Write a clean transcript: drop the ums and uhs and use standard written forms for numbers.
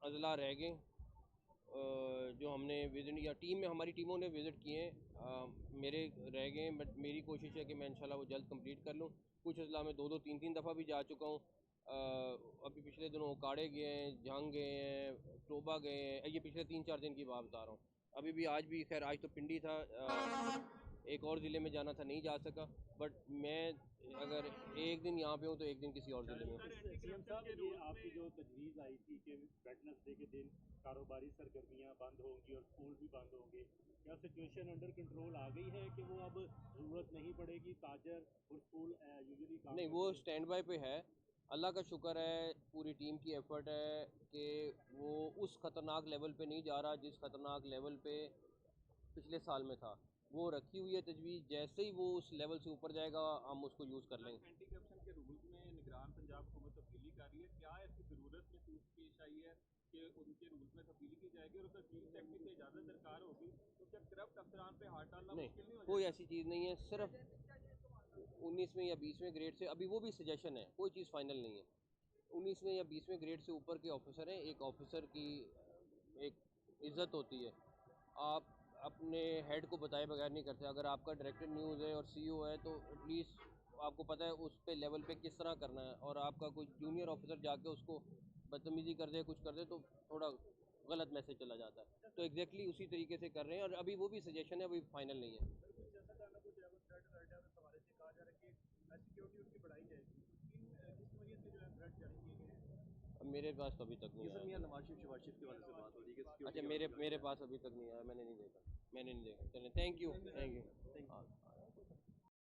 अजला रह गए जो हमने विज़िट या टीम में हमारी टीमों ने विज़िट किए हैं, मेरे रह गए हैं, बट मेरी कोशिश है कि मैं इंशाल्लाह वो जल्द कंप्लीट कर लूँ। कुछ अजला में 2-2 3-3 दफ़ा भी जा चुका हूँ। अभी पिछले दिनों उकाड़े गए हैं, जंग गए हैं, टोबा गए हैं, ये पिछले 3-4 दिन की बात बता रहा हूँ। अभी भी आज भी खैर आज तो पिंडी था, एक और ज़िले में जाना था, नहीं जा सका। बट मैं अगर एक दिन यहाँ पे हूँ तो एक दिन किसी और ज़िले में हूँ। सीएम साहब, ये आपकी जो तजवीज़ आई थी कि वेडनेसडे के दिन कारोबारी सरगर्मियां बंद होंगी और स्कूल भी बंद होंगे, क्या सिचुएशन अंडर कंट्रोल आ गई है कि वो अब ज़रूरत नहीं पड़ेगी, ताजर और स्कूल यूजुअली काम नहीं, वो करते स्टैंड बाय पे है। अल्लाह का शुक्र है, पूरी टीम की एफर्ट है कि वो उस ख़तरनाक लेवल पे नहीं जा रहा जिस ख़तरनाक लेवल पे पिछले साल में था। वो रखी हुई है तजवीज़, जैसे ही वो उस लेवल से ऊपर जाएगा हम उसको यूज़ कर लेंगे। एंटी करप्शन के रूल्स में निगरान पंजाब हुकूमत तब्दीली कर रही है, क्या ऐसी ज़रूरत महसूस पेश आई है कि उनके रूल्स में तब्दीली की जाएगी? और अगर चीफ सेक्रेटरी से इजाज़त दरकार होगी तो क्या करप्ट अफसरान पे हाथ डालना नहीं, मुश्किल नहीं हो कोई जाएगा? ऐसी चीज़ नहीं है, सिर्फ 19वें या 20वें ग्रेड से, अभी वो भी सजेशन है, कोई चीज़ फाइनल नहीं है। 19वें या 20वें ग्रेड से ऊपर के ऑफिसर हैं, एक ऑफिसर की एक इज़्ज़त होती है। आप अपने हेड को बताए बगैर नहीं करते। अगर आपका डायरेक्टर न्यूज़ है और सीईओ है तो एटलीस्ट आपको पता है उस पे लेवल पे किस तरह करना है, और आपका कोई जूनियर ऑफिसर जाके उसको बदतमीज़ी कर दे, कुछ कर दे, तो थोड़ा गलत मैसेज चला जाता है। तो एग्जैक्टली उसी तरीके से कर रहे हैं, और अभी वो भी सजेशन है, अभी फाइनल नहीं है। कुछ सियासतदानों को जो है वो थ्रेट हवाले से कहा जा रहा है कि सिक्योरिटी उनकी बढ़ाई जाएगी, किस नोयत से जो है थ्रेट जारी किए गए हैं? अब मेरे पास तो अभी तक नहीं ये सर आया। मियाँ नवाज शरीफ शहबाज शरीफ के वाले से बात हो रही है कि अच्छा, सिक्योरिटी मेरे के मेरे पास अभी तक नहीं आया, मैंने नहीं देखा। चलें, thank you, thank you. Thank you. हाँ।